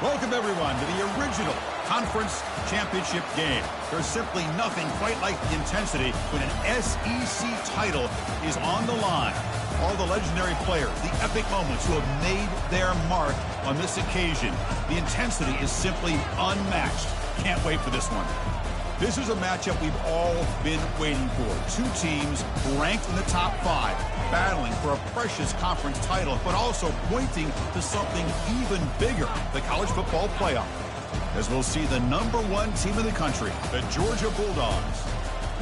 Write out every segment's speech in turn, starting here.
Welcome, everyone, to the original conference championship game. There's simply nothing quite like the intensity when an SEC title is on the line. All the legendary players, the epic moments who have made their mark on this occasion. The intensity is simply unmatched. Can't wait for this one. This is a matchup we've all been waiting for. Two teams ranked in the top 5, battling for a precious conference title, but also pointing to something even bigger, the college football playoff. As we'll see the #1 team in the country, the Georgia Bulldogs,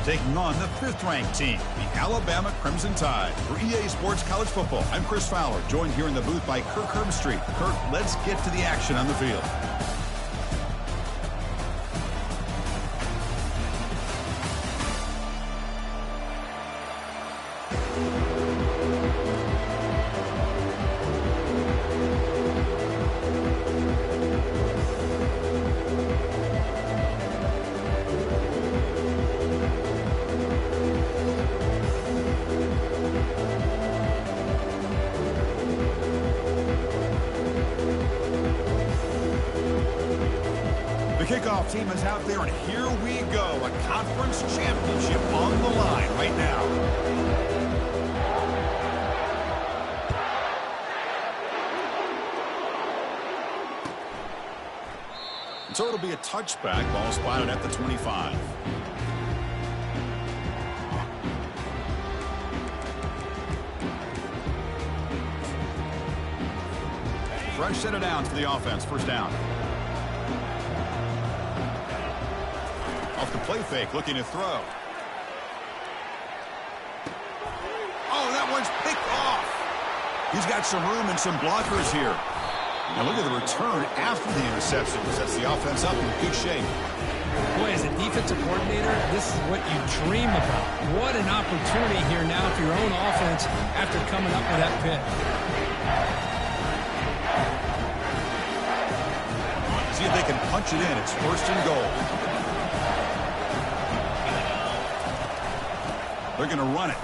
taking on the 5th-ranked team, the Alabama Crimson Tide. For EA Sports College Football, I'm Chris Fowler, joined here in the booth by Kirk Herbstreit. Kirk, let's get to the action on the field. Kickoff team is out there, and here we go. A conference championship on the line right now. And so it'll be a touchback. Ball spotted at the 25. Fresh set of downs for the offense. First down. Off the play fake, looking to throw. Oh, that one's picked off. He's got some room and some blockers here. Now look at the return after the interception. Sets the offense up in good shape. Boy, as a defensive coordinator, this is what you dream about. What an opportunity here now for your own offense after coming up with that pick. See if they can punch it in. It's 1st and goal. They're going to run it.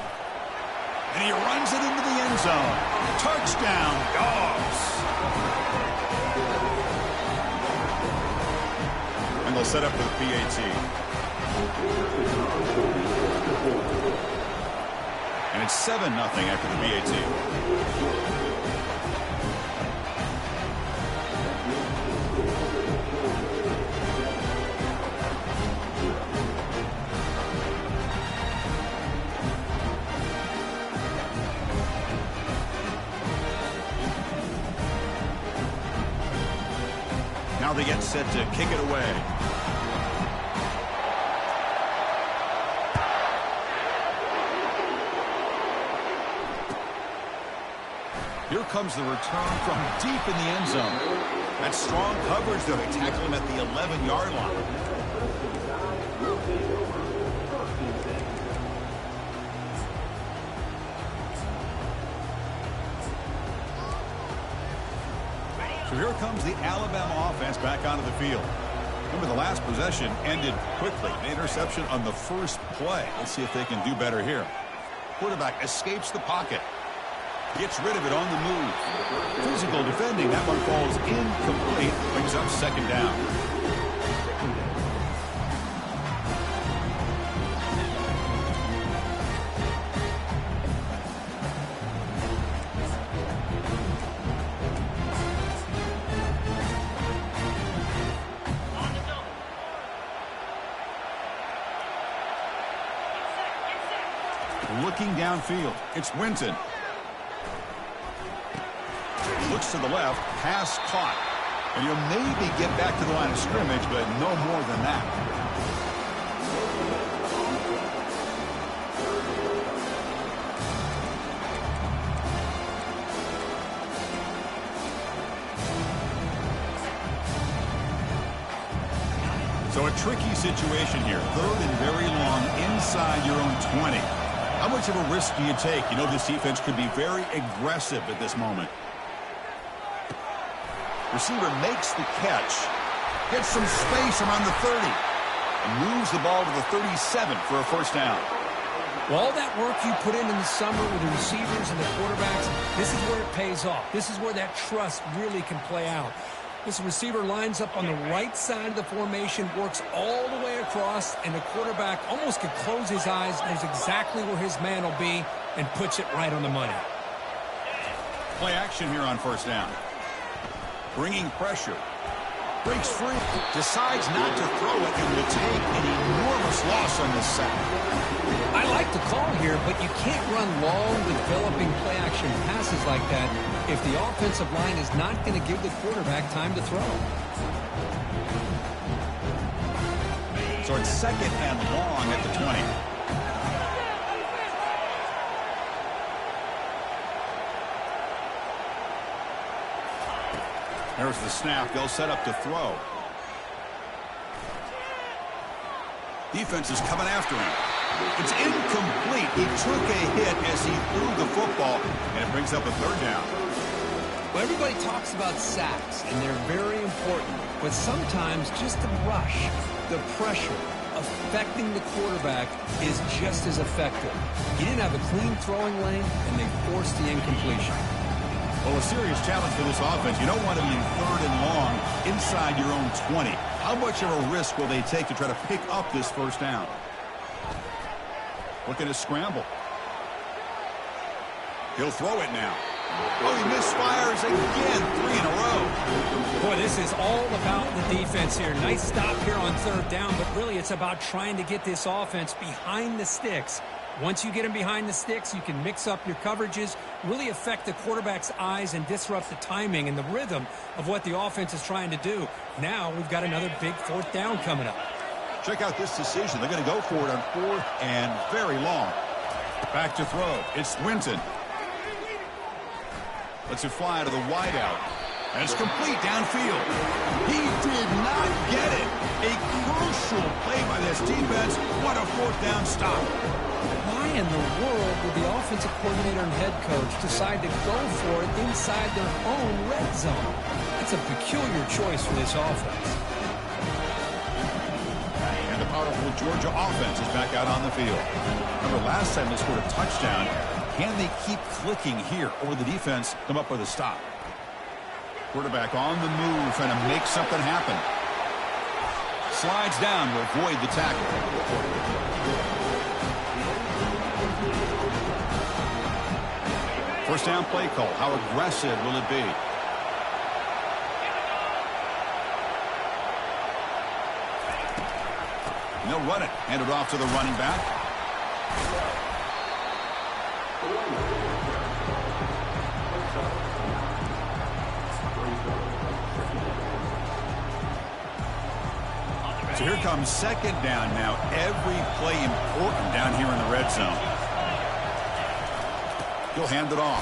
And he runs it into the end zone. Touchdown, Dogs. And they'll set up for the PAT. And it's 7-0 after the PAT. Now they get set to kick it away. Here comes the return from deep in the end zone. That's strong coverage, though. They tackle him at the 11-yard line. So here comes the Alabama offense back onto the field. Remember, the last possession ended quickly. An interception on the first play. Let's see if they can do better here. Quarterback escapes the pocket. Gets rid of it on the move. Physical defending. That one falls incomplete. Brings up 2nd down. Looking downfield, it's Winton. Looks to the left, pass caught. And he'll maybe get back to the line of scrimmage, but no more than that. So a tricky situation here. 3rd and very long inside your own 20. How much of a risk do you take? You know, this defense could be very aggressive at this moment. Receiver makes the catch. Gets some space around the 30. And moves the ball to the 37 for a 1st down. Well, all that work you put in the summer with the receivers and the quarterbacks, this is where it pays off. This is where that trust really can play out. This receiver lines up on the right side of the formation, works all the way across, and the quarterback almost can close his eyes, knows exactly where his man will be, and puts it right on the money. Play action here on first down. Bringing pressure. Breaks free. Decides not to throw it and will take an enormous loss on this sack. I like the call here, but you can't run long, developing play-action passes like that if the offensive line is not going to give the quarterback time to throw. So it's second and long at the 20. There's the snap. They'll set up to throw. Defense is coming after him. It's incomplete. He took a hit as he threw the football, and it brings up a third down. Well, everybody talks about sacks, and they're very important. But sometimes just the rush, the pressure, affecting the quarterback is just as effective. He didn't have a clean throwing lane, and they forced the incompletion. Well, a serious challenge for this offense. You don't want to be in third and long inside your own 20. How much of a risk will they take to try to pick up this first down? Looking to scramble. He'll throw it now. Oh, he misfires again. 3 in a row. Boy, this is all about the defense here. Nice stop here on third down, but really it's about trying to get this offense behind the sticks. Once you get them behind the sticks, you can mix up your coverages, really affect the quarterback's eyes and disrupt the timing and the rhythm of what the offense is trying to do. Now we've got another big fourth down coming up. Check out this decision. They're going to go for it on fourth and very long. Back to throw. It's Winton. Lets it fly to the wideout. And it's complete downfield. He did not get it. A crucial play by this defense. What a fourth down stop. Why in the world would the offensive coordinator and head coach decide to go for it inside their own red zone? That's a peculiar choice for this offense. And the powerful Georgia offense is back out on the field. Remember last time they scored a touchdown. Can they keep clicking here, or will the defense come up with a stop? Quarterback on the move, trying to make something happen. Slides down to avoid the tackle. First down play call. How aggressive will it be? And they'll run it. Hand it off to the running back. So here comes second down now. Every play important down here in the red zone. He'll hand it off.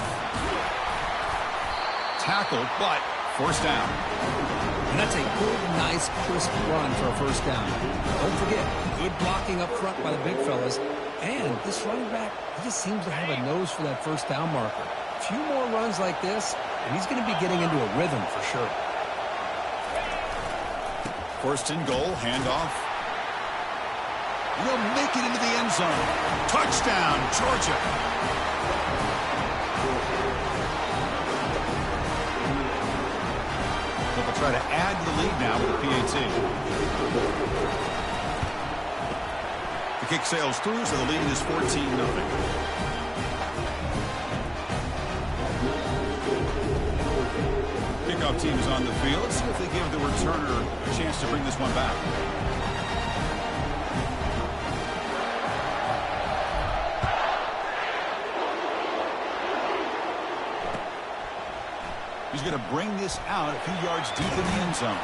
Tackle, but first down. And that's a good, nice, crisp run for a first down. Don't forget, good blocking up front by the big fellas. And this running back, he just seems to have a nose for that first down marker. A few more runs like this, and he's going to be getting into a rhythm for sure. First and goal, handoff. He'll make it into the end zone. Touchdown, Georgia. They'll try to add to the lead now with the PAT. The kick sails through, so the lead is 14-0. Kickoff team is on the field. Let's see if they give the returner a chance to bring this one back. He's going to bring this out a few yards deep in the end zone.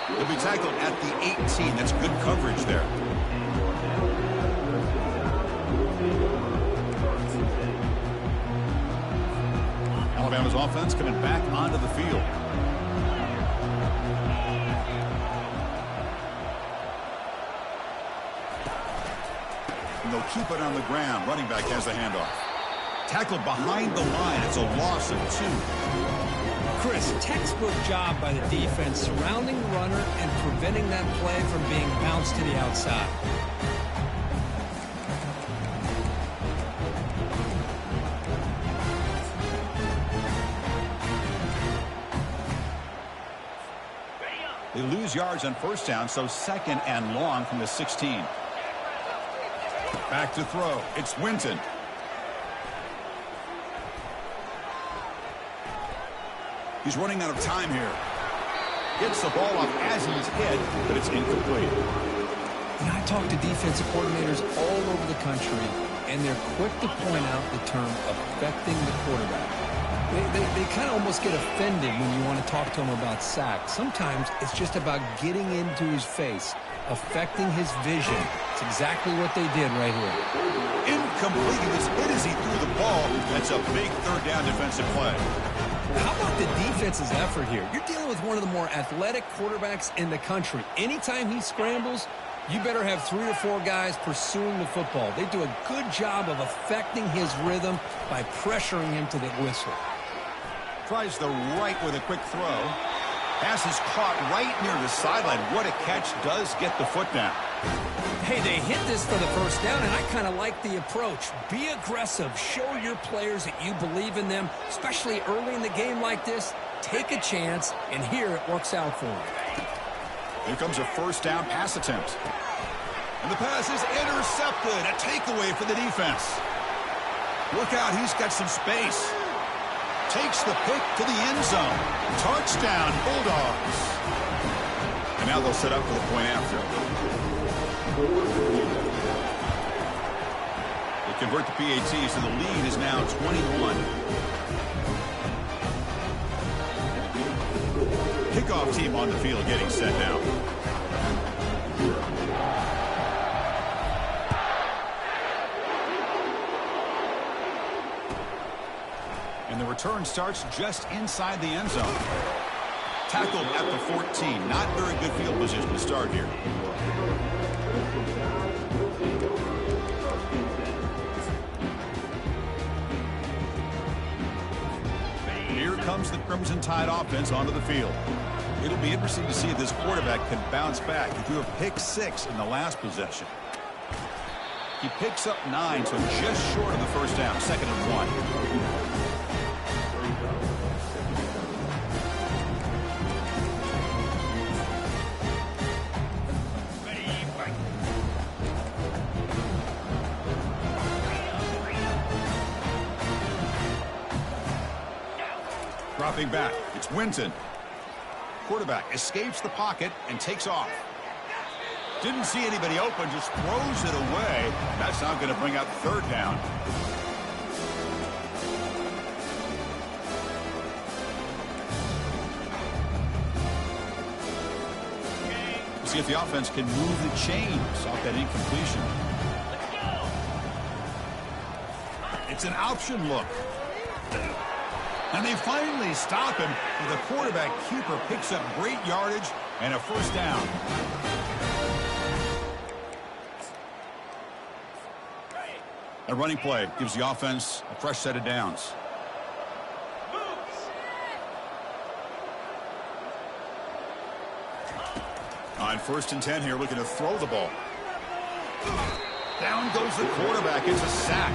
He'll be tackled at the 18. That's good coverage there. Alabama's offense coming back onto the field. And they'll keep it on the ground. Running back has the handoff. Tackled behind the line. It's a loss of 2. Chris, textbook job by the defense surrounding the runner and preventing that play from being bounced to the outside. yards on first down, so 2nd and long from the 16. Back to throw. It's Winton. He's running out of time here. Gets the ball off as he's hit, but it's incomplete. And I talk to defensive coordinators all over the country, and they're quick to point out the term affecting the quarterback. They kind of almost get offended when you want to talk to them about sacks. Sometimes it's just about getting into his face, affecting his vision. It's exactly what they did right here. Incomplete. He was hit as he threw the ball. That's a big third down defensive play. How about the defense's effort here? You're dealing with one of the more athletic quarterbacks in the country. Anytime he scrambles, you better have 3 or 4 guys pursuing the football. They do a good job of affecting his rhythm by pressuring him to the whistle. Tries the right with a quick throw. Pass is caught right near the sideline. What a catch. Does get the foot down. Hey, they hit this for the first down, and I kind of like the approach. Be aggressive. Show your players that you believe in them, especially early in the game like this. Take a chance, and here it works out for them. Here comes a first down pass attempt. And the pass is intercepted. A takeaway for the defense. Look out, he's got some space. Takes the pick to the end zone. Touchdown, Bulldogs. And now they'll set up for the point after. They convert the PAT, so the lead is now 21. Kickoff team on the field getting set now. And the return starts just inside the end zone. Tackled at the 14. Not very good field position to start here. Here comes the Crimson Tide offense onto the field. It'll be interesting to see if this quarterback can bounce back. He threw a pick 6 in the last possession. He picks up 9, so just short of the first down. 2nd and 1. Dropping back, it's Winton. Quarterback escapes the pocket and takes off. Didn't see anybody open, just throws it away. That's not going to bring up 3rd down. We'll see if the offense can move the chains off that incompletion. It's an option look. And they finally stop him, and the quarterback keeper picks up great yardage and a first down. A running play gives the offense a fresh set of downs. On 1st and 10 here, looking to throw the ball. Down goes the quarterback. It's a sack.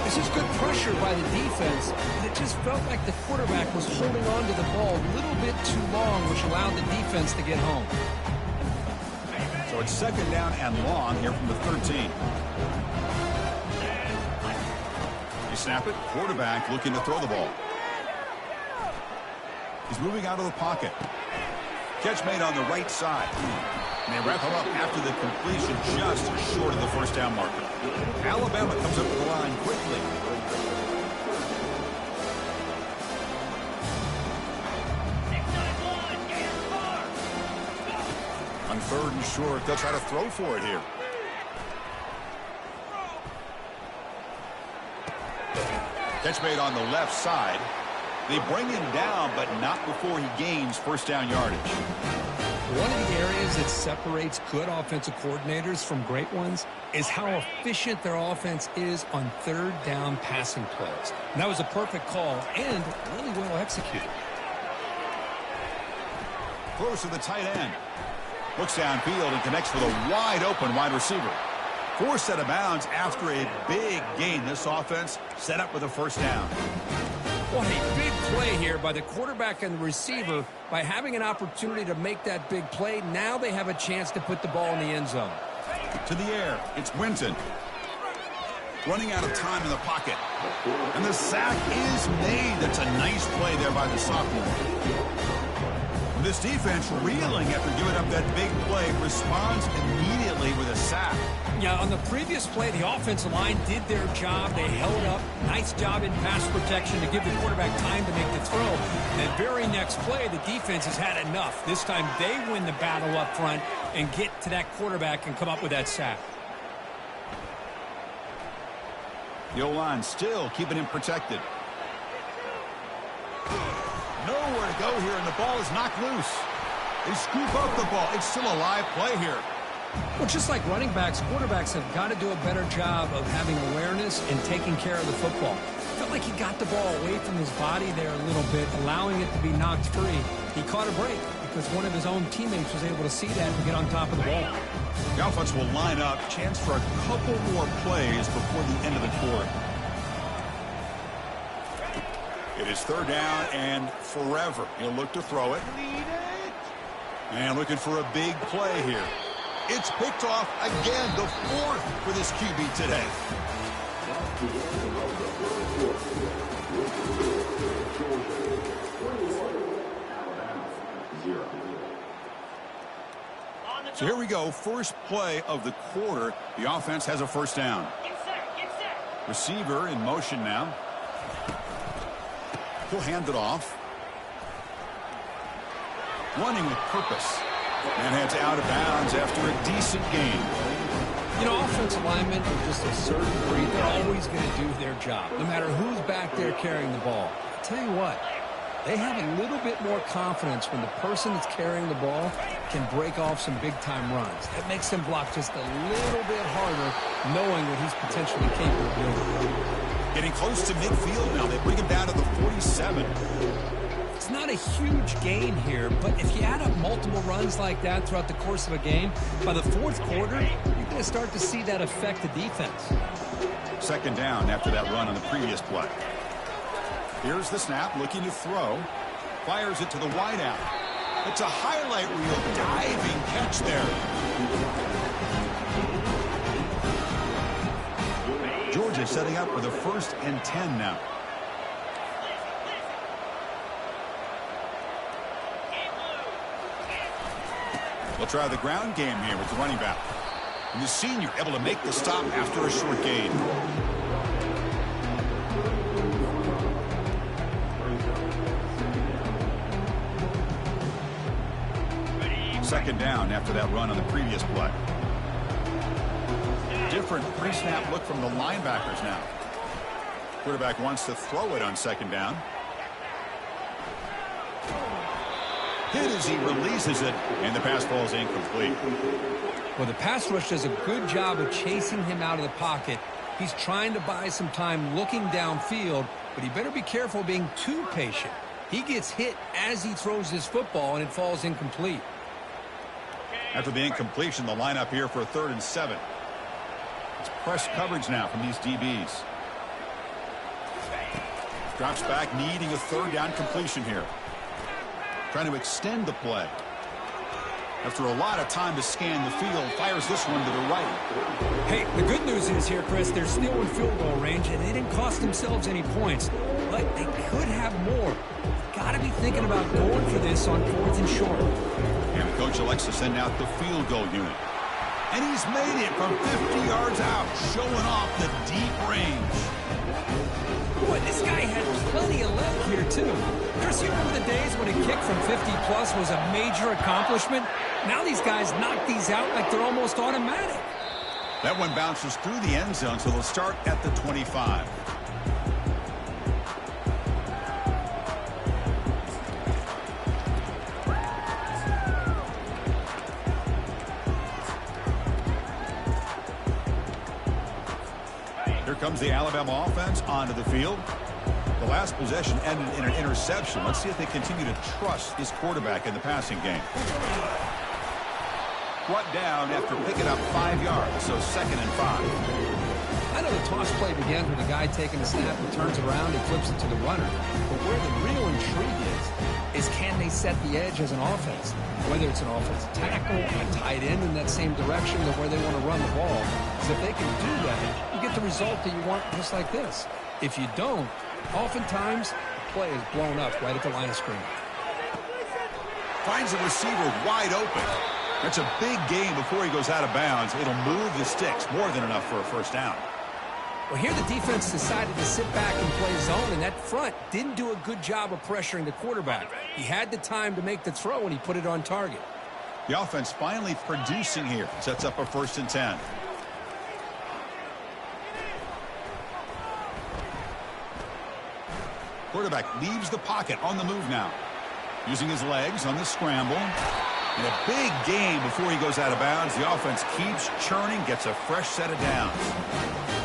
This is good pressure by the defense, and it just felt like the quarterback was holding on to the ball a little bit too long, which allowed the defense to get home. So it's 2nd down and long here from the 13. You snap it, quarterback looking to throw the ball. He's moving out of the pocket. Catch made on the right side. And they wrap him up after the completion just short of the first down marker. Alabama comes up to the line quickly. On 3rd and short, they'll try to throw for it here. Catch made on the left side. They bring him down, but not before he gains first down yardage. One of the areas that separates good offensive coordinators from great ones is how efficient their offense is on 3rd down passing plays. And that was a perfect call and really well executed. Close to the tight end. Looks downfield and connects with a wide-open wide receiver. Forced out of bounds after a big gain. This offense set up with a first down. What a big play here by the quarterback and the receiver. By having an opportunity to make that big play, now they have a chance to put the ball in the end zone. To the air, it's Winton. Running out of time in the pocket. And the sack is made. That's a nice play there by the sophomore. This defense, reeling after giving up that big play, responds immediately with a sack. Yeah, on the previous play, the offensive line did their job. They held up. Nice job in pass protection to give the quarterback time to make the throw. The very next play, the defense has had enough. This time they win the battle up front and get to that quarterback and come up with that sack. The O-line still keeping him protected. Nowhere to go here, and the ball is knocked loose. They scoop up the ball. It's still a live play here. Well, just like running backs, quarterbacks have got to do a better job of having awareness and taking care of the football. Felt like he got the ball away from his body there a little bit, allowing it to be knocked free. He caught a break because one of his own teammates was able to see that and get on top of the ball. The offense will line up. Chance for a couple more plays before the end of the quarter. It is third down and forever. He'll look to throw it. And looking for a big play here. It's picked off again, the fourth for this QB today. So here we go, first play of the quarter. The offense has a first down. Receiver in motion now. He'll hand it off. Running with purpose. And heads out of bounds after a decent gain. You know, offensive linemen are just a certain breed. They're always going to do their job, no matter who's back there carrying the ball. I'll tell you what, they have a little bit more confidence when the person that's carrying the ball can break off some big-time runs. That makes them block just a little bit harder, knowing what he's potentially capable of doing. Getting close to midfield now. They bring him down to the 47. It's not a huge gain here, but if you add up multiple runs like that throughout the course of a game, by the fourth quarter, you're going to start to see that affect the defense. Second down after that run on the previous play. Here's the snap, looking to throw. Fires it to the wideout. It's a highlight reel diving catch there. Georgia setting up for the 1st and 10 now. They'll try the ground game here with the running back. And the senior able to make the stop after a short gain. Second down after that run on the previous play. Different pre-snap look from the linebackers now. Quarterback wants to throw it on second down. Hit as he releases it, and the pass ball is incomplete. Well, the pass rush does a good job of chasing him out of the pocket. He's trying to buy some time looking downfield, but he better be careful being too patient. He gets hit as he throws his football, and it falls incomplete. After the incompletion, the lineup here for a 3rd and 7. It's press coverage now from these DBs. Drops back, needing a 3rd down completion here. Trying to extend the play. After a lot of time to scan the field, fires this one to the right. Hey, the good news is here, Chris, they're still in field goal range, and they didn't cost themselves any points. But they could have more. Got to be thinking about going for this on 4th and short. And the coach elects to send out the field goal unit. And he's made it from 50 yards out, showing off the deep range. Boy, this guy had plenty of leg here, too. Chris, you remember the days when a kick from 50-plus was a major accomplishment? Now these guys knock these out like they're almost automatic. That one bounces through the end zone, so they'll start at the 25. Here comes the Alabama offense onto the field. The last possession ended in an interception. Let's see if they continue to trust this quarterback in the passing game. Brought down after picking up 5 yards, so 2nd and 5. I know the toss play begins with the guy taking the snap and turns around and flips it to the runner. But where the real intrigue is can they set the edge as an offense? Whether it's an offensive tackle, a tight end in that same direction to where they want to run the ball. Because if they can do that, you get the result that you want just like this. If you don't, oftentimes the play is blown up right at the line of scrimmage. Finds a receiver wide open. That's a big gain before he goes out of bounds. It'll move the sticks more than enough for a first down. Well, here the defense decided to sit back and play zone, and that front didn't do a good job of pressuring the quarterback. He had the time to make the throw, and he put it on target. The offense finally producing here. Sets up a 1st and 10. Quarterback leaves the pocket on the move now. Using his legs on the scramble. And a big gain before he goes out of bounds. The offense keeps churning, gets a fresh set of downs.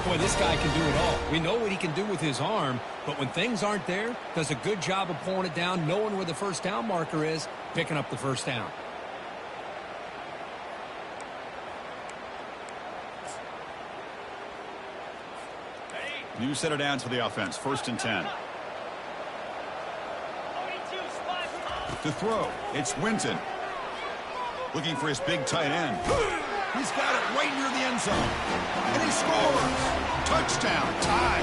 Boy, this guy can do it all. We know what he can do with his arm, but when things aren't there, does a good job of pulling it down, knowing where the first down marker is, picking up the first down. New set of downs for the offense. 1st and 10. To throw, it's Winton. Looking for his big tight end. He's got it right near the end zone. And he scores. Touchdown. Tie.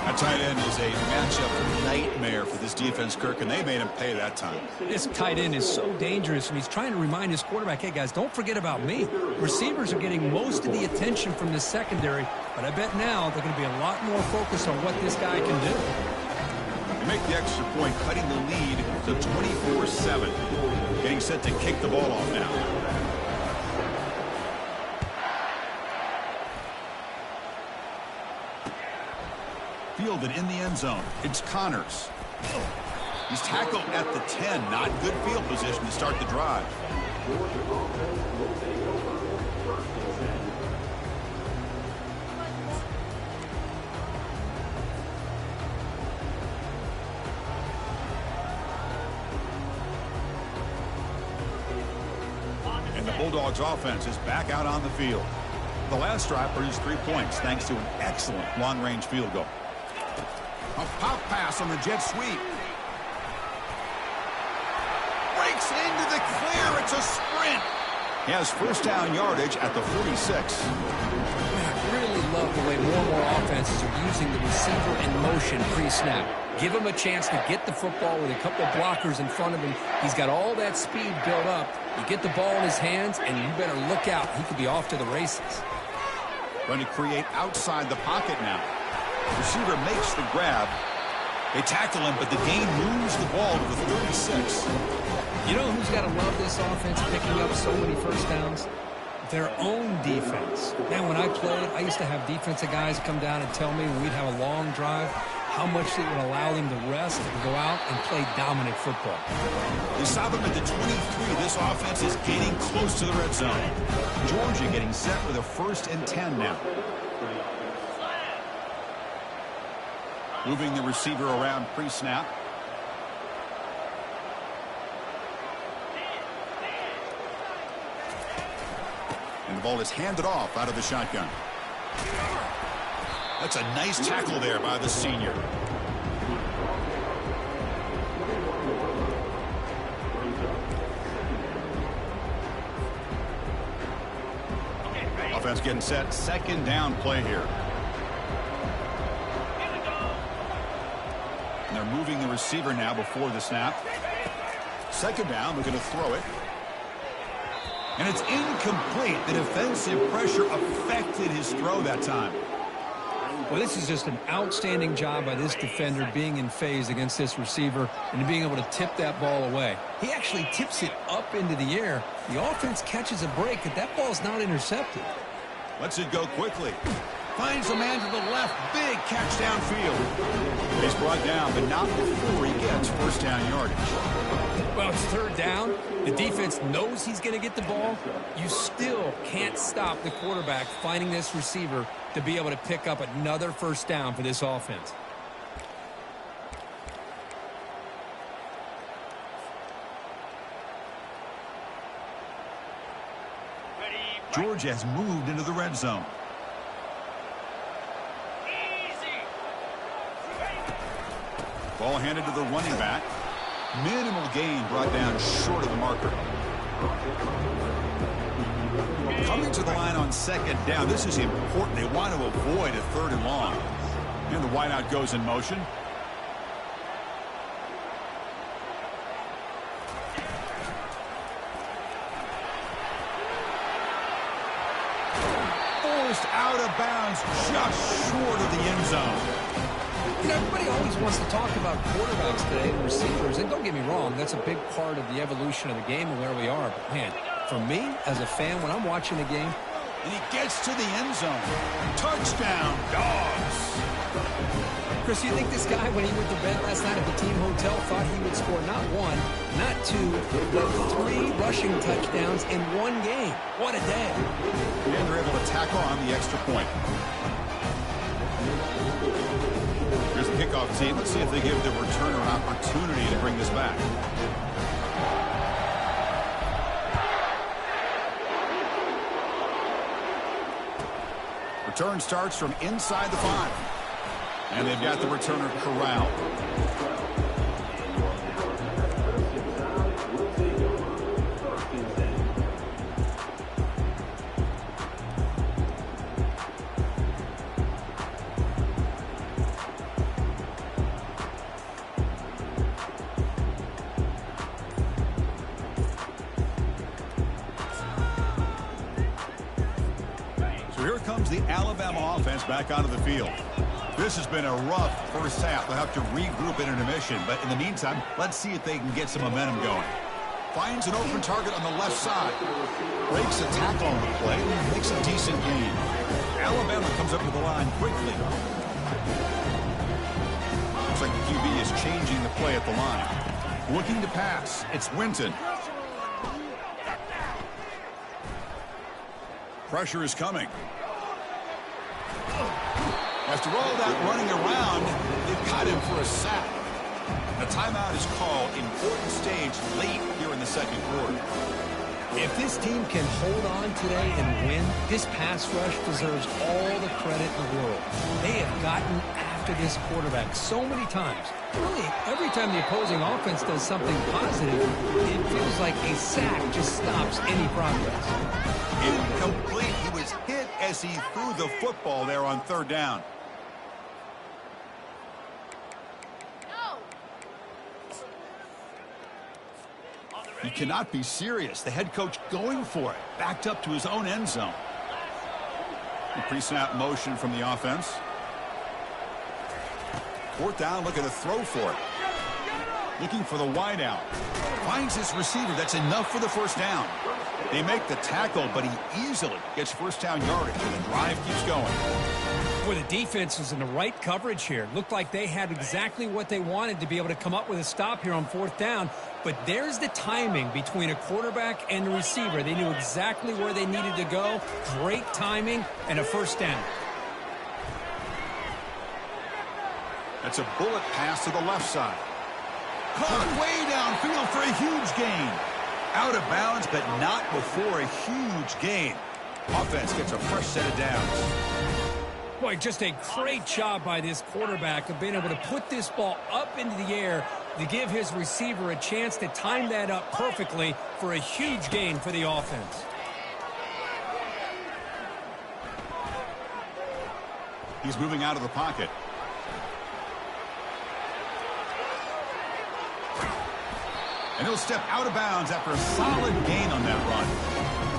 That tight end is a matchup nightmare for this defense, Kirk, and they made him pay that time. This tight end is so dangerous, and he's trying to remind his quarterback, hey, guys, don't forget about me. Receivers are getting most of the attention from this secondary, but I bet now they're going to be a lot more focused on what this guy can do. They make the extra point, cutting the lead to 24-7. Getting set to kick the ball off now. Fielded in the end zone. It's Connors. He's tackled at the 10. Not good field position to start the drive. And the Bulldogs offense is back out on the field. The last drive produced 3 points thanks to an excellent long-range field goal. A pop pass on the jet sweep. Breaks into the clear. It's a sprint. He has first down yardage at the 46. I really love the way more and more offenses are using the receiver in motion pre-snap. Give him a chance to get the football with a couple of blockers in front of him. He's got all that speed built up. You get the ball in his hands, and you better look out. He could be off to the races. Going to create outside the pocket now. Receiver makes the grab. They tackle him, but the gain moves the ball to the 36. You know who's got to love this offense picking up so many first downs? Their own defense. Man, when I played, I used to have defensive guys come down and tell me when we'd have a long drive how much it would allow them to rest and go out and play dominant football. They stop him at the 23. This offense is getting close to the red zone. Georgia getting set with a 1st and 10 now. Moving the receiver around pre-snap. And the ball is handed off out of the shotgun. That's a nice tackle there by the senior. Offense getting set. 2nd down play here. And they're moving the receiver now before the snap. 2nd down, they're going to throw it. And it's incomplete. The defensive pressure affected his throw that time. Well, this is just an outstanding job by this defender being in phase against this receiver and being able to tip that ball away. He actually tips it up into the air. The offense catches a break, but that ball's not intercepted. Lets it go quickly. Finds a man to the left. Big catch downfield. He's brought down, but not before he gets first down yardage. Well, it's 3rd down. The defense knows he's going to get the ball. You still can't stop the quarterback finding this receiver to be able to pick up another first down for this offense. Georgia has moved into the red zone. Ball handed to the running back. Minimal gain brought down short of the marker. Coming to the line on second down. This is important. They want to avoid a 3rd and long. And the wideout goes in motion. Forced out of bounds just short of the end zone. You know, everybody always wants to talk about quarterbacks today and receivers, and don't get me wrong, that's a big part of the evolution of the game and where we are. But, man, for me, as a fan, when I'm watching the game... And he gets to the end zone. Touchdown, Dogs. Chris, you think this guy, when he went to bed last night at the team hotel, thought he would score not 1, not 2, but 3 rushing touchdowns in 1 game? What a day. And they're able to tackle on the extra point. Here's the kickoff team. Let's see if they give the returner an opportunity to bring this back. Return starts from inside the 5. And they've got the returner corralled. So here comes the Alabama offense back onto the field. This has been a rough first half. They'll have to regroup in intermission. But in the meantime, let's see if they can get some momentum going. Finds an open target on the left side. Breaks a tackle on the play and makes a decent gain. Alabama comes up to the line quickly. Looks like the QB is changing the play at the line. Looking to pass. It's Winton. Pressure is coming. After all that running around, they've got him for a sack. The timeout is called. Important stage late here in the second quarter. If this team can hold on today and win, this pass rush deserves all the credit in the world. They have gotten after this quarterback so many times. Really, every time the opposing offense does something positive, it feels like a sack just stops any progress. Incomplete. He was hit as he threw the football there on 3rd down. You cannot be serious. The head coach going for it. Backed up to his own end zone. Pre-snap motion from the offense. 4th down, looking to throw for it. Looking for the wideout. Finds his receiver. That's enough for the 1st down. They make the tackle, but he easily gets 1st down yardage, and the drive keeps going. Well, the defense was in the right coverage here. Looked like they had exactly what they wanted to be able to come up with a stop here on 4th down. But there's the timing between a quarterback and the receiver. They knew exactly where they needed to go. Great timing and a 1st down. That's a bullet pass to the left side. Caught way downfield for a huge gain. Out of bounds, but not before a huge gain. Offense gets a fresh set of downs. Boy, just a great job by this quarterback of being able to put this ball up into the air to give his receiver a chance to time that up perfectly for a huge gain for the offense. He's moving out of the pocket. And he'll step out of bounds after a solid gain on that run.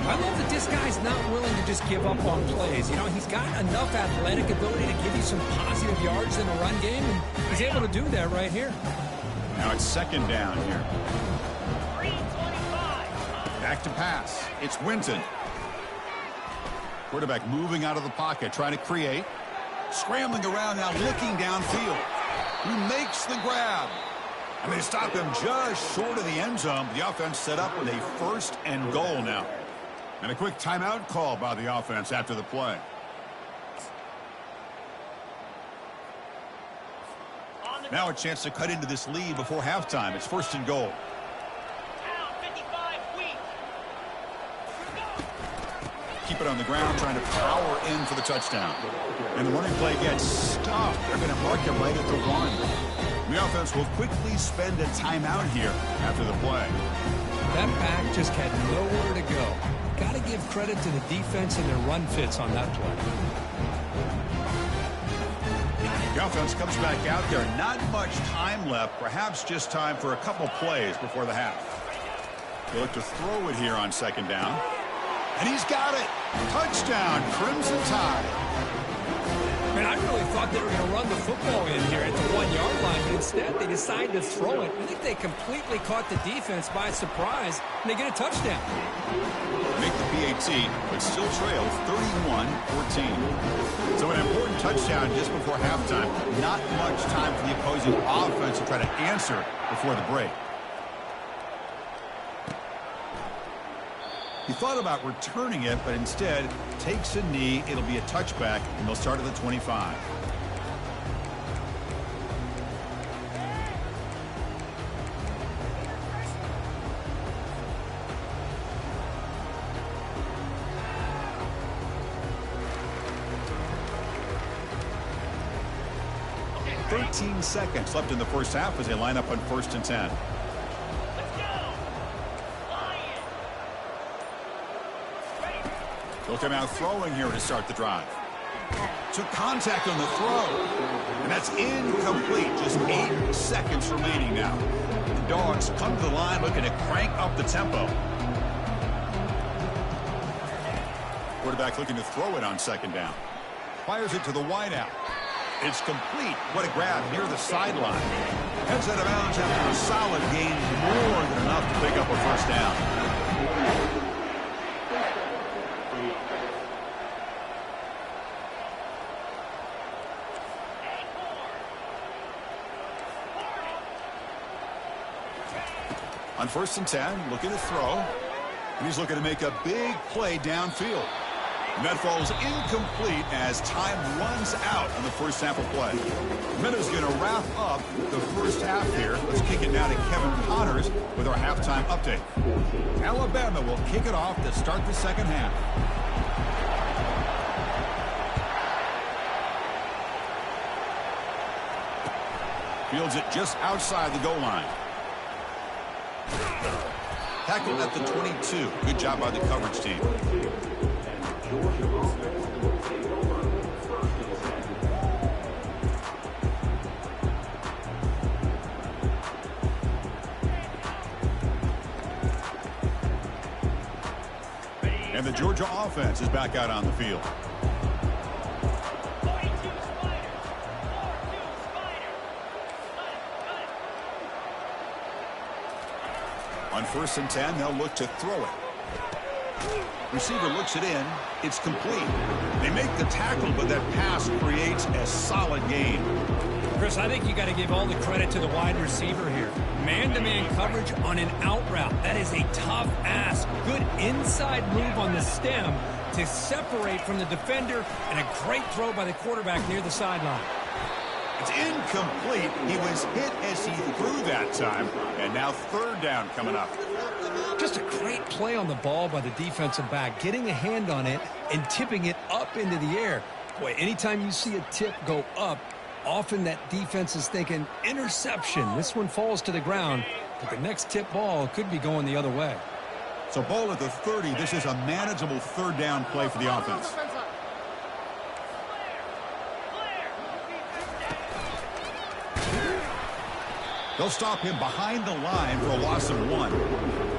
I love that this guy's not willing to just give up on plays. You know, he's got enough athletic ability to give you some positive yards in the run game, and he's able to do that right here. Now it's 2nd down here. Back to pass. It's Winton. Quarterback moving out of the pocket, trying to create. Scrambling around now, looking downfield. He makes the grab. And they stop him just short of the end zone. The offense set up with a 1st and goal now. And a quick timeout call by the offense after the play. Now a chance to cut into this lead before halftime. It's 1st and goal. Keep it on the ground, trying to power in for the touchdown. And the running play gets stopped. They're going to mark him right at the 1. The offense will quickly spend a timeout here after the play. That back just had nowhere to go. Got to give credit to the defense and their run fits on that play. The offense comes back out there. Not much time left. Perhaps just time for a couple plays before the half. They look to throw it here on second down. And he's got it. Touchdown, Crimson Tide. Man, I really thought they were going to run the football in here at the 1-yard line, but instead they decided to throw it. I think they completely caught the defense by surprise, and they get a touchdown. Make the PAT, but still trail 31-14. So an important touchdown just before halftime. Not much time for the opposing offense to try to answer before the break. He thought about returning it, but instead takes a knee. It'll be a touchback, and they'll start at the 25. Okay. 13 seconds left in the first half as they line up on 1st and 10. They'll come out throwing here to start the drive. Took contact on the throw. And that's incomplete. Just 8 seconds remaining now. The Dogs come to the line looking to crank up the tempo. Quarterback looking to throw it on second down. Fires it to the wideout. It's complete. What a grab near the sideline. Heads out of bounds after a solid gain. More than enough to pick up a first down. On 1st and 10, looking to throw. And he's looking to make a big play downfield. And that falls incomplete as time runs out on the first half of play. Minnows going to wrap up the first half here. Let's kick it now to Kevin Connors with our halftime update. Alabama will kick it off to start the second half. Fields it just outside the goal line. Tackle at the 22. Good job by the coverage team. And the Georgia offense is back out on the field. On 1st and 10, they'll look to throw it. Receiver looks it in. It's complete. They make the tackle, but that pass creates a solid gain. Chris, I think you got to give all the credit to the wide receiver here. Man-to-man coverage on an out route. That is a tough ask. Good inside move on the stem to separate from the defender, and a great throw by the quarterback near the sideline. It's incomplete. He was hit as he threw that time. And now 3rd down coming up. Just a great play on the ball by the defensive back, getting a hand on it and tipping it up into the air. Boy, anytime you see a tip go up, often that defense is thinking interception. This one falls to the ground, but the next tip ball could be going the other way. So ball at the 30. This is a manageable 3rd down play for the offense. They'll stop him behind the line for a loss of 1.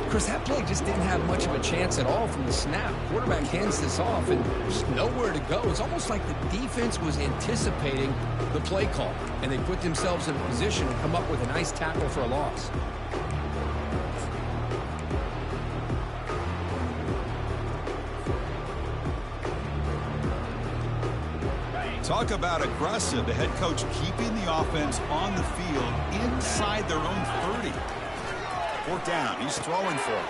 Chris, that play just didn't have much of a chance at all from the snap. Quarterback hands this off, and there's nowhere to go. It's almost like the defense was anticipating the play call, and they put themselves in a position to come up with a nice tackle for a loss. Talk about aggressive. The head coach keeping the offense on the field inside their own 30. 4th down. He's throwing for it.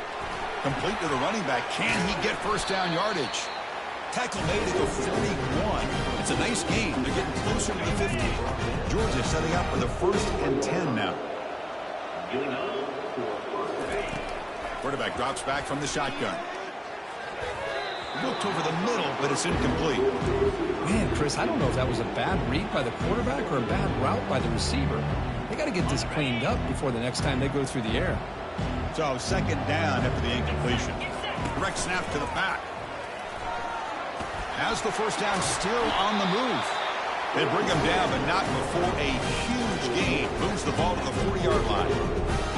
Complete to the running back. Can he get first down yardage? Tackle made at the 41. It's a nice gain. They're getting closer to the 50. Georgia setting up for the 1st and 10 now. Quarterback drops back from the shotgun. Looked over the middle, but it's incomplete. Man, Chris, I don't know if that was a bad read by the quarterback or a bad route by the receiver. They got to get this cleaned up before the next time they go through the air. So second down after the incompletion. Direct snap to the back. Has the first down, still on the move. They bring him down, but not before a huge gain. Moves the ball to the 40-yard line.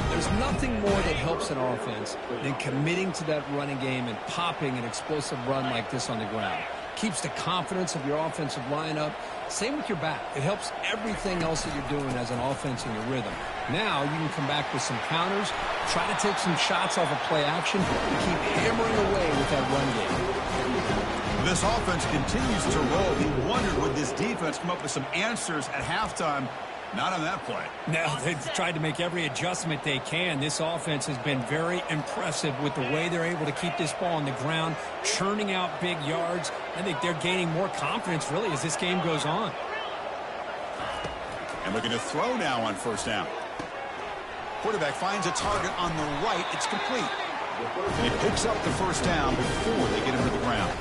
There's nothing more that helps an offense than committing to that running game and popping an explosive run like this on the ground. Keeps the confidence of your offensive line up. Same with your back. It helps everything else that you're doing as an offense in your rhythm. Now you can come back with some counters, try to take some shots off of play action, and keep hammering away with that run game. This offense continues to roll. We wondered, would this defense come up with some answers at halftime? Not on that play. No, they've tried to make every adjustment they can. This offense has been very impressive with the way they're able to keep this ball on the ground, churning out big yards. I think they're gaining more confidence, really, as this game goes on. And looking to throw now on first down. Quarterback finds a target on the right. It's complete. And he picks up the first down before they get him to the ground.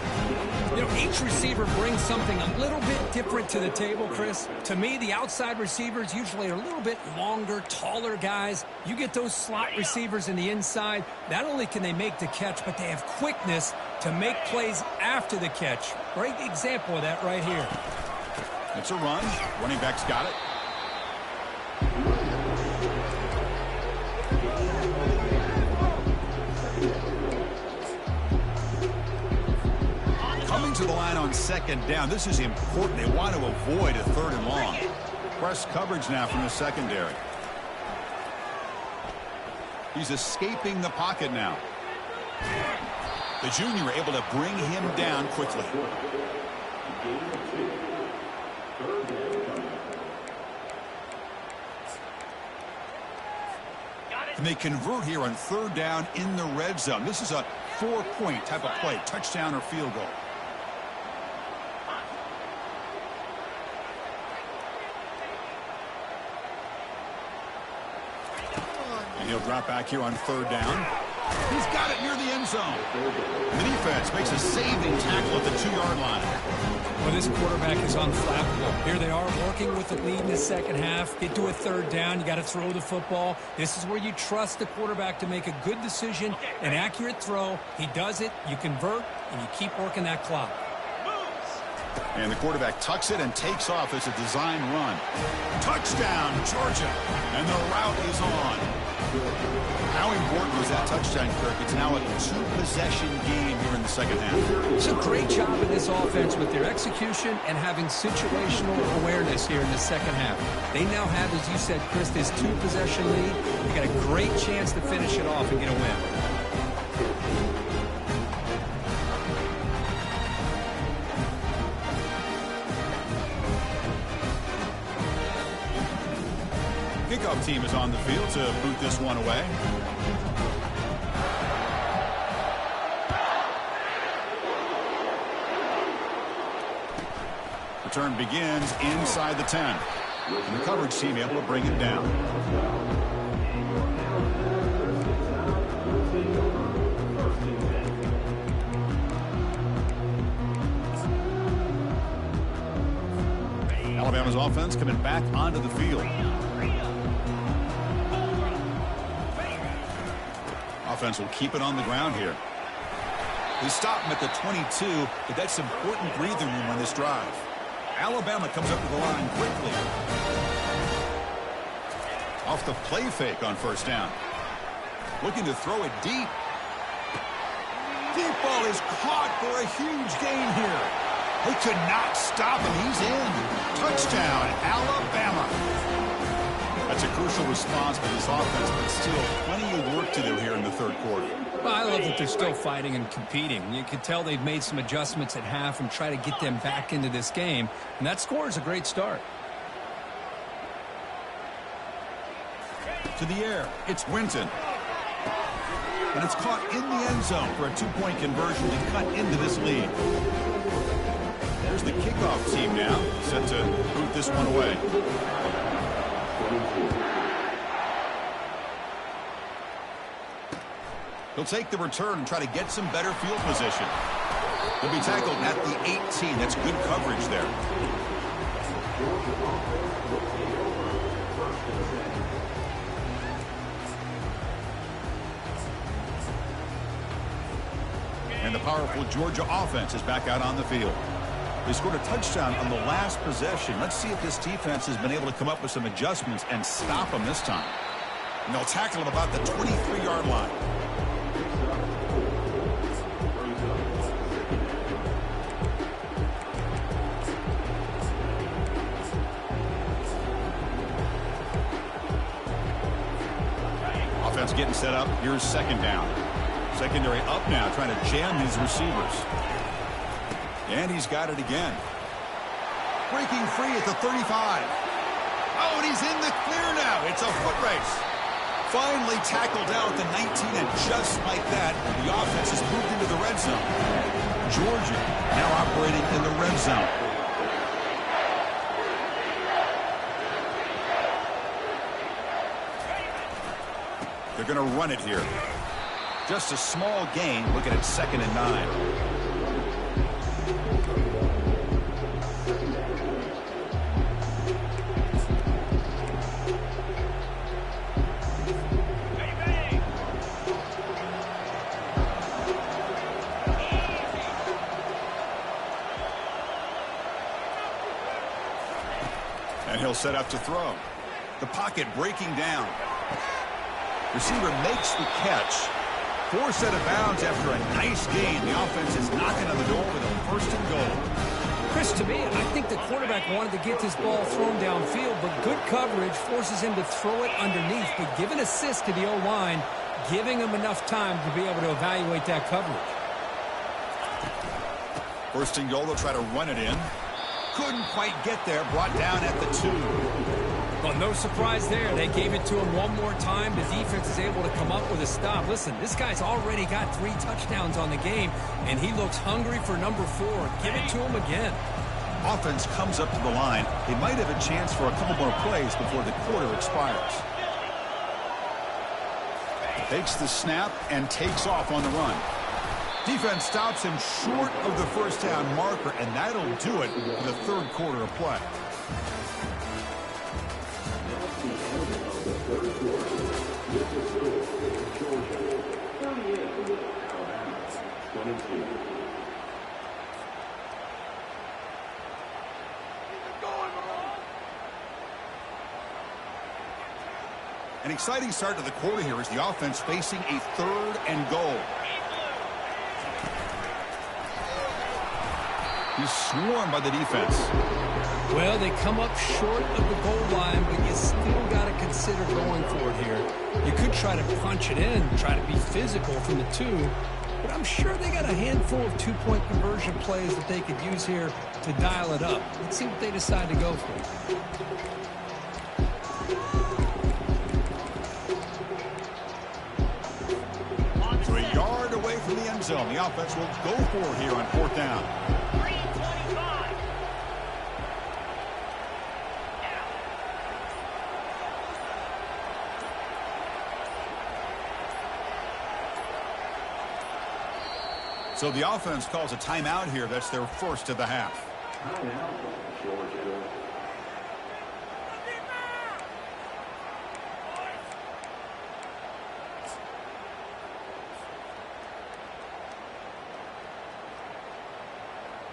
You know, each receiver brings something a little bit different to the table, Chris. To me, the outside receivers usually are a little bit longer, taller guys. You get those slot receivers in the inside, not only can they make the catch, but they have quickness to make plays after the catch. Great example of that right here. It's a run. Running back's got it. Coming to the line on second down. This is important. They want to avoid a third and long. Press coverage now from the secondary. He's escaping the pocket now. The junior able to bring him down quickly. And they convert here on third down in the red zone. This is a 4-point type of play, touchdown or field goal. And he'll drop back here on third down. He's got it near the end zone. The defense makes a saving tackle at the 2-yard line. Well, this quarterback is unflappable. Here they are working with the lead in the second half. Get to a third down. You got to throw the football. This is where you trust the quarterback to make a good decision, an accurate throw. He does it. You convert, and you keep working that clock. And the quarterback tucks it and takes off as a design run. Touchdown, Georgia. And the route is on. How important was that touchdown, Kirk? It's now a 2-possession game here in the second half. It's a great job in this offense with their execution and having situational awareness here in the second half. They now have, as you said, Chris, this 2-possession lead. They got a great chance to finish it off and get a win. Kickoff team is on the field to boot this one away. Return begins inside the 10. And the coverage team able to bring it down. Alabama's offense coming back onto the field. Offense will keep it on the ground here. They stop him at the 22, but that's important breathing room on this drive. Alabama comes up to the line quickly. Off the play fake on first down. Looking to throw it deep. Deep ball is caught for a huge gain here. They could not stop him. He's in. Touchdown, Alabama. That's a crucial response by this offense, but still plenty of work to do here in the third quarter. Well, I love that they're still fighting and competing. You can tell they've made some adjustments at half and try to get them back into this game. And that score is a great start. To the air, it's Winton. And it's caught in the end zone for a 2-point conversion to cut into this lead. There's the kickoff team now, set to boot this one away. He'll take the return and try to get some better field position. He'll be tackled at the 18. That's good coverage there. And the powerful Georgia offense is back out on the field. They scored a touchdown on the last possession. Let's see if this defense has been able to come up with some adjustments and stop them this time. And they'll tackle him about the 23-yard line. Offense getting set up. Here's second down. Secondary up now, trying to jam these receivers. And he's got it again. Breaking free at the 35. Oh, and he's in the clear now. It's a foot race. Finally tackled down at the 19, and just like that, the offense has moved into the red zone. Georgia now operating in the red zone. They're going to run it here. Just a small gain, looking at 2nd and 9. And he'll set up to throw. The pocket breaking down. Receiver makes the catch. Forced out of bounds after a nice gain. The offense is knocking on the door with a 1st and goal. Chris, to me, I think the quarterback wanted to get this ball thrown downfield, but good coverage forces him to throw it underneath. But give an assist to the O-line, giving him enough time to be able to evaluate that coverage. 1st and goal, they'll try to run it in. Couldn't quite get there, brought down at the 2. Well, no surprise there. They gave it to him one more time. The defense is able to come up with a stop. Listen, this guy's already got 3 touchdowns on the game, and he looks hungry for number 4. Give it to him again. Offense comes up to the line. They might have a chance for a couple more plays before the quarter expires. Takes the snap and takes off on the run. Defense stops him short of the 1st down marker, and that'll do it for the 3rd quarter of play. An exciting start to the quarter here as the offense facing a 3rd and goal. He's swarmed by the defense. Well, they come up short of the goal line, but you still got to consider going for it here. You could try to punch it in, try to be physical from the 2, but I'm sure they got a handful of 2-point conversion plays that they could use here to dial it up. Let's see what they decide to go for. So a yard away from the end zone. The offense will go for it here on 4th down. So the offense calls a timeout here. That's their 1st of the half.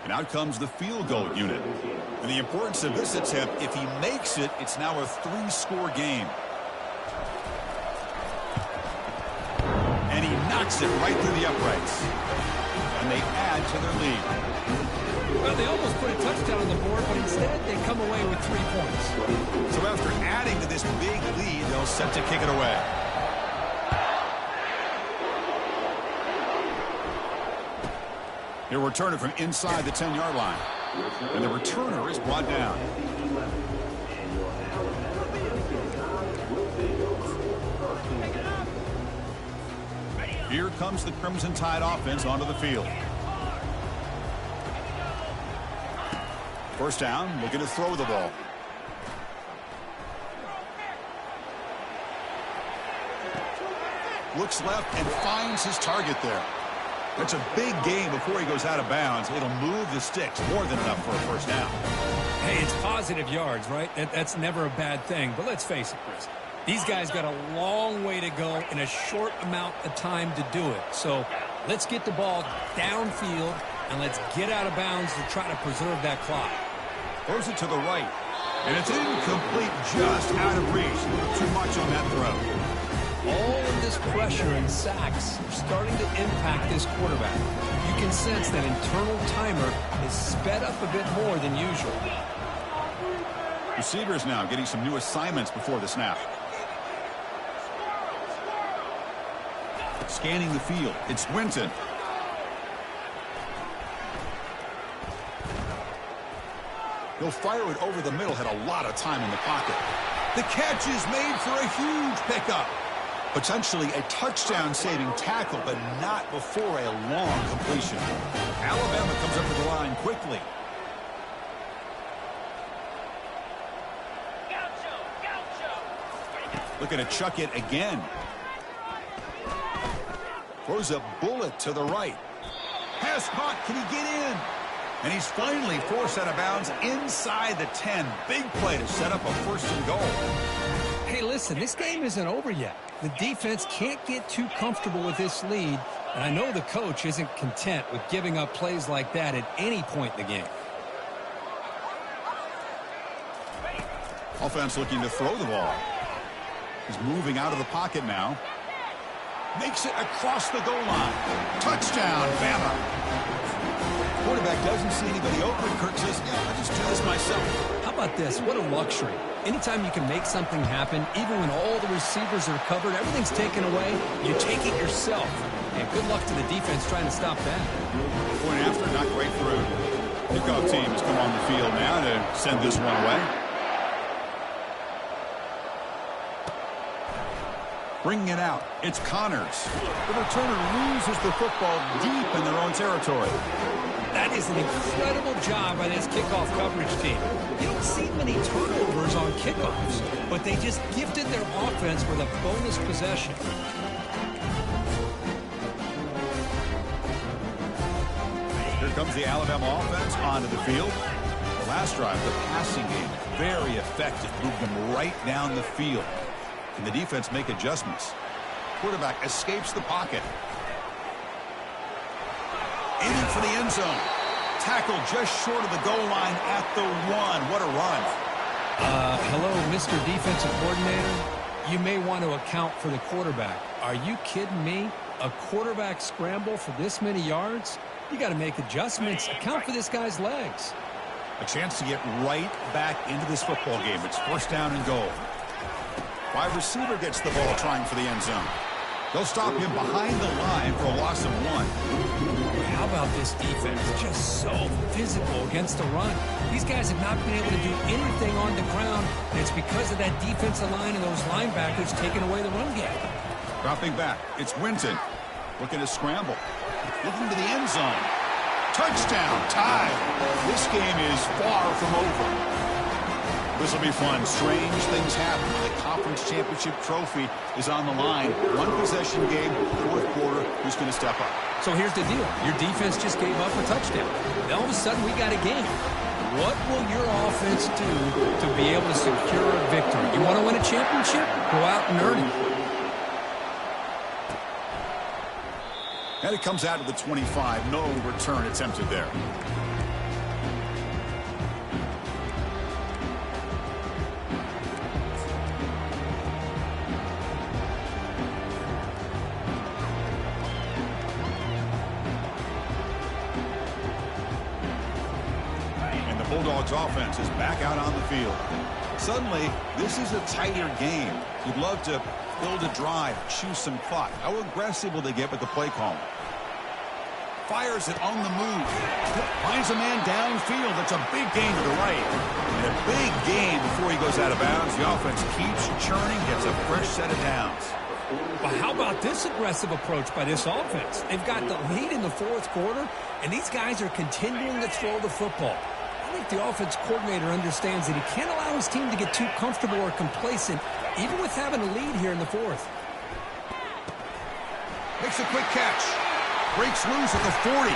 And out comes the field goal unit. And the importance of this attempt, if he makes it, it's now a 3-score game. And he knocks it right through the uprights. And they add to their lead. Well, they almost put a touchdown on the board, but instead they come away with 3 points. So after adding to this big lead, they'll set to kick it away. He'll return it from inside the 10-yard line. And the returner is brought down. Here comes the Crimson Tide offense onto the field. 1st down, looking to throw the ball. Looks left and finds his target there. That's a big gain before he goes out of bounds. It'll move the sticks more than enough for a first down. Hey, it's positive yards, right? That's never a bad thing. But let's face it, Chris. These guys got a long way to go in a short amount of time to do it. So let's get the ball downfield, and let's get out of bounds to try to preserve that clock. Throws it to the right. And it's incomplete, just out of reach. Too much on that throw. All of this pressure and sacks are starting to impact this quarterback. You can sense that internal timer is sped up a bit more than usual. Receivers now getting some new assignments before the snap. Scanning the field. It's Winton. He'll fire it over the middle. Had a lot of time in the pocket. The catch is made for a huge pickup. Potentially a touchdown-saving tackle, but not before a long completion. Alabama comes up to the line quickly. Looking to chuck it again. Throws a bullet to the right. Pass caught. Can he get in? And he's finally forced out of bounds inside the 10. Big play to set up a first and goal. Hey, listen, this game isn't over yet. The defense can't get too comfortable with this lead, and I know the coach isn't content with giving up plays like that at any point in the game. Offense looking to throw the ball. He's moving out of the pocket now. Makes it across the goal line. Touchdown, Bama. Quarterback doesn't see anybody open. Kirk says, yeah, I'll just do this myself. How about this? What a luxury. Anytime you can make something happen, even when all the receivers are covered, everything's taken away, you take it yourself. And good luck to the defense trying to stop that. Point after, not great through. Kickoff team has come on the field now to send this one away. Bringing it out, it's Connors. The returner loses the football deep in their own territory. That is an incredible job by this kickoff coverage team. You don't see many turnovers on kickoffs, but they just gifted their offense with a bonus possession. Here comes the Alabama offense onto the field. The last drive, the passing game, very effective. Moved them right down the field. And the defense make adjustments. Quarterback escapes the pocket. Aiming for the end zone. Tackle just short of the goal line at the 1. What a run. Hello, Mr. Defensive Coordinator. You may want to account for the quarterback. Are you kidding me? A quarterback scramble for this many yards? You got to make adjustments. Account for this guy's legs. A chance to get right back into this football game. It's first down and goal. Wide receiver gets the ball trying for the end zone. They'll stop him behind the line for a loss of 1. How about this defense? Just so physical against the run. These guys have not been able to do anything on the ground, and it's because of that defensive line and those linebackers taking away the run game. Dropping back, it's Winton. Looking to scramble. Looking to the end zone. Touchdown, tied. This game is far from over. This will be fun. Strange things happen. The conference championship trophy is on the line. One possession game, fourth quarter. Who's going to step up? So here's the deal. Your defense just gave up a touchdown. Then all of a sudden we got a game. What will your offense do to be able to secure a victory? You want to win a championship? Go out and earn it. And it comes out to the 25. No return attempted there. Bulldogs offense is back out on the field. Suddenly, this is a tighter game. You'd love to build a drive, choose some clock. How aggressive will they get with the play call? Fires it on the move. Finds a man downfield. That's a big gain to the right. And a big gain before he goes out of bounds. The offense keeps churning, gets a fresh set of downs. Well, how about this aggressive approach by this offense? They've got the lead in the fourth quarter, and these guys are continuing to throw the football. I think the offense coordinator understands that he can't allow his team to get too comfortable or complacent, even with having a lead here in the fourth. Makes a quick catch. Breaks loose at the 40.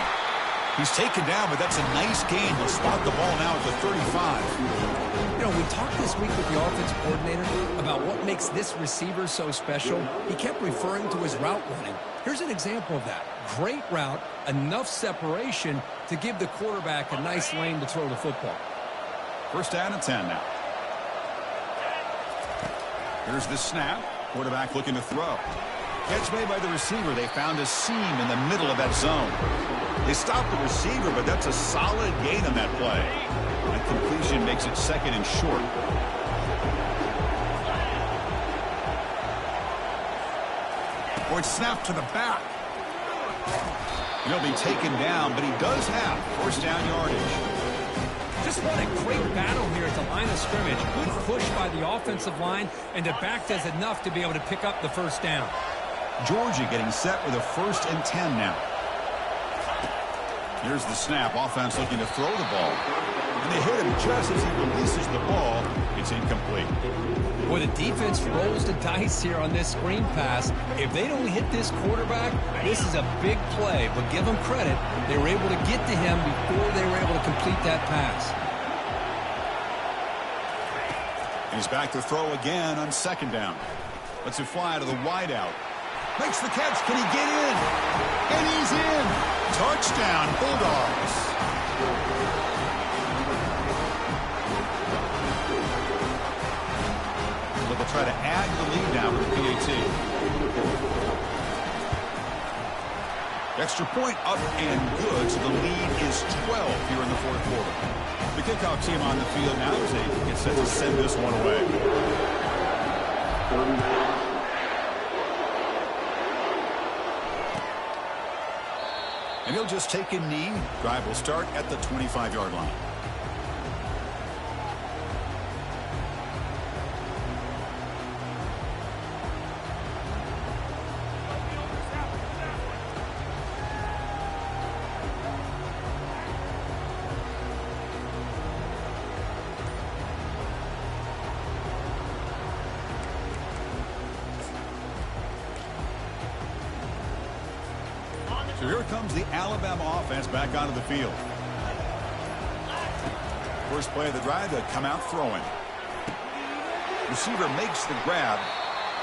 He's taken down, but that's a nice gain. He'll spot the ball now at the 35. You know, we talked this week with the offensive coordinator about what makes this receiver so special. He kept referring to his route running. Here's an example of that. Great route, enough separation to give the quarterback a nice lane to throw the football. First down and 10 now. Here's the snap. Quarterback looking to throw. Catch made by the receiver. They found a seam in the middle of that zone. They stopped the receiver, but that's a solid gain on that play. That completion makes it second and short. Or it's snapped to the back. He'll be taken down, but he does have first down yardage. Just what a great battle here at the line of scrimmage. Good push by the offensive line, and the back does enough to be able to pick up the first down. Georgia getting set with a first and 10 now. Here's the snap. Offense looking to throw the ball. And they hit him just as he releases the ball. It's incomplete. Boy, the defense rolls the dice here on this screen pass. If they don't hit this quarterback, this is a big play. But give them credit. They were able to get to him before they were able to complete that pass. He's back to throw again on second down. Lets it fly to the wideout. Makes the catch. Can he get in? And he's in. Touchdown, Bulldogs. But they'll try to add the lead now with the PAT. Extra point up and good, so the lead is 12 here in the fourth quarter. The kickoff team on the field now as they get set to send this one away. And he'll just take a knee. Drive will start at the 25-yard line. So here comes the Alabama offense back onto the field. First play of the drive, they come out throwing. Receiver makes the grab.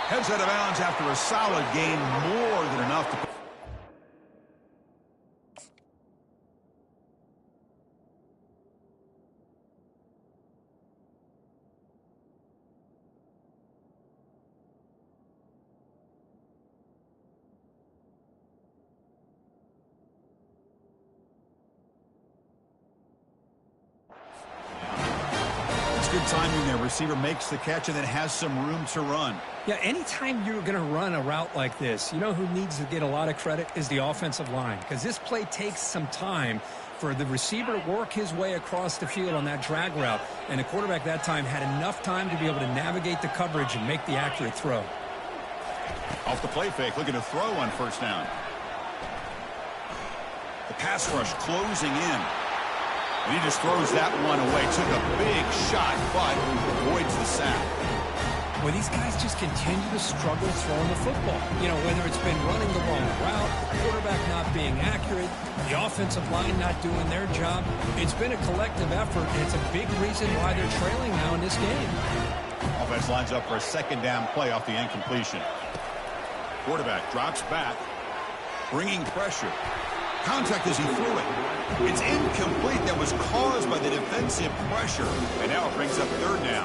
Heads out of bounds after a solid gain, more than enough to... Good timing there. Receiver makes the catch and then has some room to run. Yeah, anytime you're going to run a route like this, you know who needs to get a lot of credit is the offensive line, because this play takes some time for the receiver to work his way across the field on that drag route, and the quarterback that time had enough time to be able to navigate the coverage and make the accurate throw. Off the play fake, looking to throw on first down. The pass rush closing in. And he just throws that one away. Took a big shot, but avoids the sack. Well, these guys just continue to struggle throwing the football. You know, whether it's been running the wrong route, the quarterback not being accurate, the offensive line not doing their job. It's been a collective effort, and it's a big reason why they're trailing now in this game. Offense lines up for a second down play off the incompletion. Quarterback drops back, bringing pressure. Contact as he threw it. It's incomplete. That was caused by the defensive pressure. And now it brings up third down.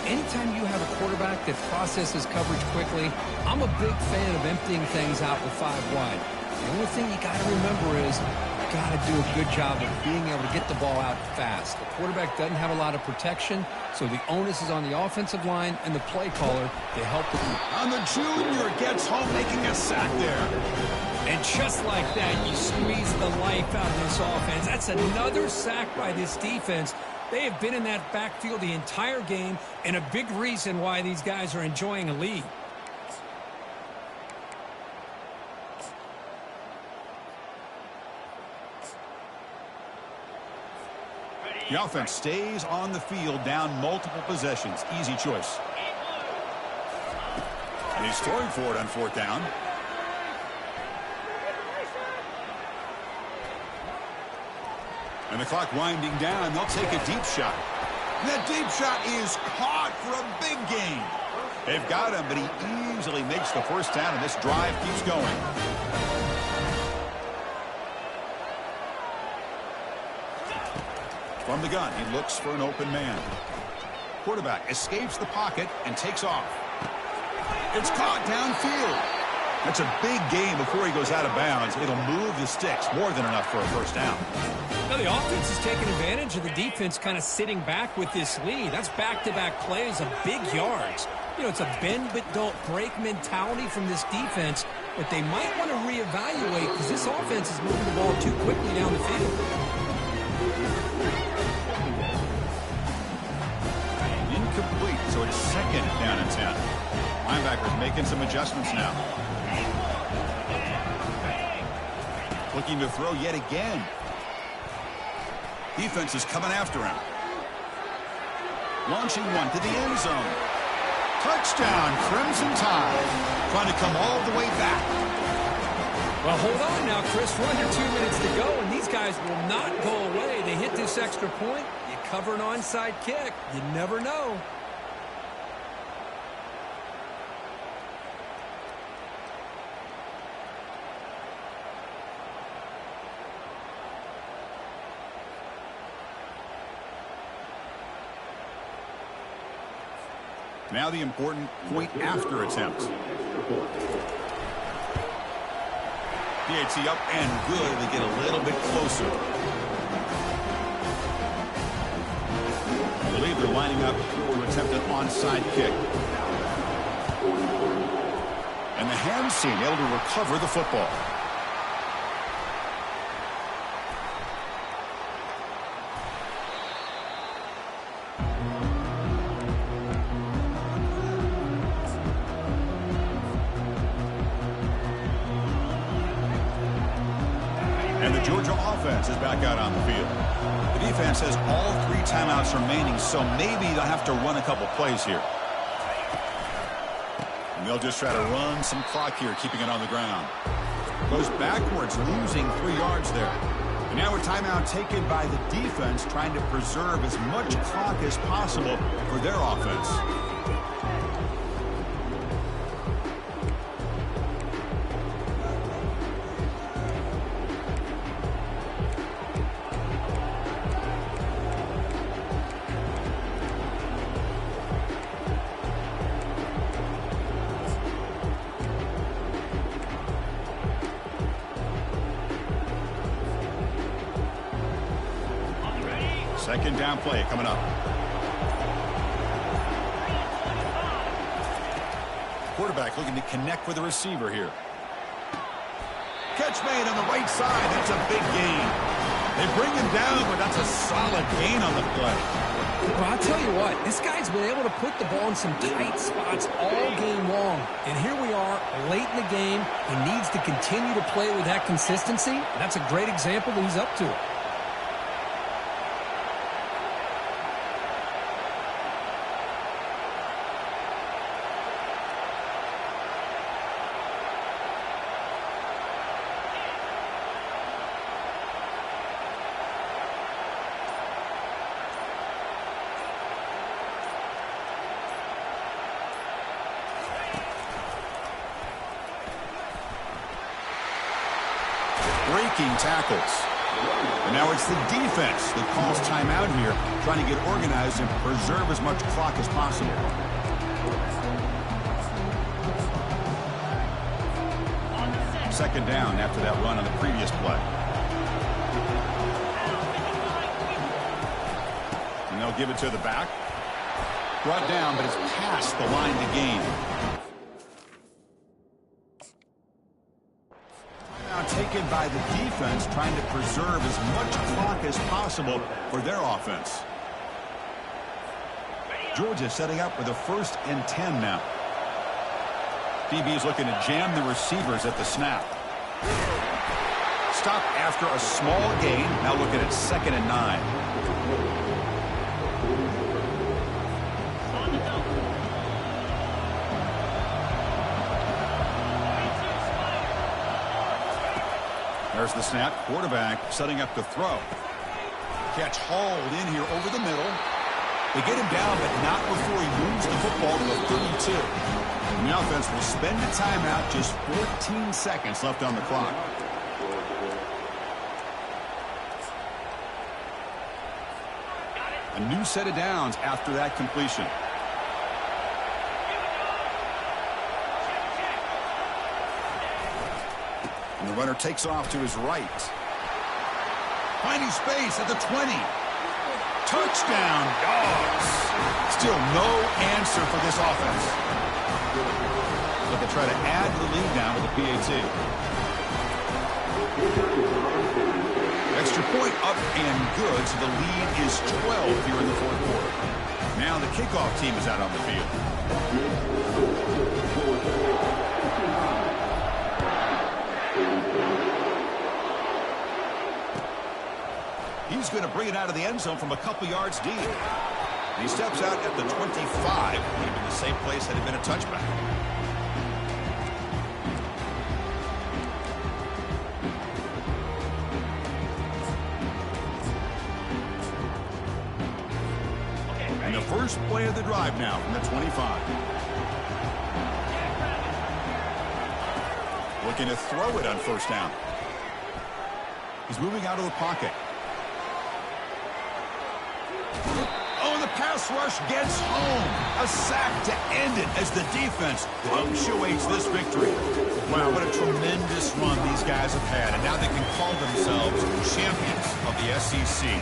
Anytime you have a quarterback that processes coverage quickly, I'm a big fan of emptying things out with 5 wide. The only thing you got to remember is you got to do a good job of being able to get the ball out fast. The quarterback doesn't have a lot of protection, so the onus is on the offensive line and the play caller to help the team. On the junior gets home, making a sack there. And just like that, you squeeze the life out of this offense. That's another sack by this defense. They have been in that backfield the entire game, and a big reason why these guys are enjoying a lead. The offense stays on the field, down multiple possessions. Easy choice. And he's throwing for it on fourth down. And the clock winding down. They'll take a deep shot. And that deep shot is caught for a big gain. They've got him, but he easily makes the first down, and this drive keeps going. From the gun, he looks for an open man. Quarterback escapes the pocket and takes off. It's caught downfield. That's a big gain before he goes out of bounds. It'll move the sticks more than enough for a first down. Now the offense is taking advantage of the defense kind of sitting back with this lead. That's back-to-back plays of big yards. You know, it's a bend but don't break mentality from this defense, but they might want to reevaluate because this offense is moving the ball too quickly down the field. Incomplete, so it's second down and 10. Linebackers making some adjustments now. Looking to throw yet again. Defense is coming after him. Launching one to the end zone. Touchdown, Crimson Tide. Trying to come all the way back. Well, hold on now, Chris. We're under 2 minutes to go, and these guys will not go away. They hit this extra point. You cover an onside kick. You never know. Now the important point after attempt. PAT up and good. They get a little bit closer. I believe they're lining up to attempt an onside kick. And the hands team able to recover the football. Is back out on the field. The defense has all 3 timeouts remaining, so maybe they'll have to run a couple plays here. And they'll just try to run some clock here, keeping it on the ground. Goes backwards, losing 3 yards there. And now a timeout taken by the defense, trying to preserve as much clock as possible for their offense. Second down play coming up. Quarterback looking to connect with the receiver here. Catch made on the right side. That's a big gain. They bring him down, but that's a solid gain on the play. Well, I'll tell you what, this guy's been able to put the ball in some tight spots all game long. And here we are, late in the game. He needs to continue to play with that consistency. And that's a great example that he's up to it. Breaking tackles. And now it's the defense that calls timeout here, trying to get organized and preserve as much clock as possible. Second down after that run on the previous play. And they'll give it to the back. Brought down, but it's past the line to gain. Taken by the defense, trying to preserve as much clock as possible for their offense. Georgia setting up with a 1st and 10 now. DB is looking to jam the receivers at the snap. Stop after a small gain. Now looking at 2nd and 9. There's the snap. Quarterback setting up the throw. Catch hauled in here over the middle. They get him down, but not before he moves the football to the 32. And the offense will spend a timeout, just 14 seconds left on the clock. A new set of downs after that completion. And the runner takes off to his right. Finding space at the 20. Touchdown, Dogs. Still no answer for this offense. But they try to add to the lead now with a PAT. Extra point up and good, so the lead is 12 here in the fourth quarter. Now the kickoff team is out on the field. He's going to bring it out of the end zone from a couple yards deep. He steps out at the 25, would have been the same place had it been a touchback. And the first play of the drive now from the 25. Looking to throw it on first down. He's moving out of the pocket. Oh, the pass rush gets home. A sack to end it as the defense punctuates this victory. Wow, what a tremendous run these guys have had. And now they can call themselves champions of the SEC.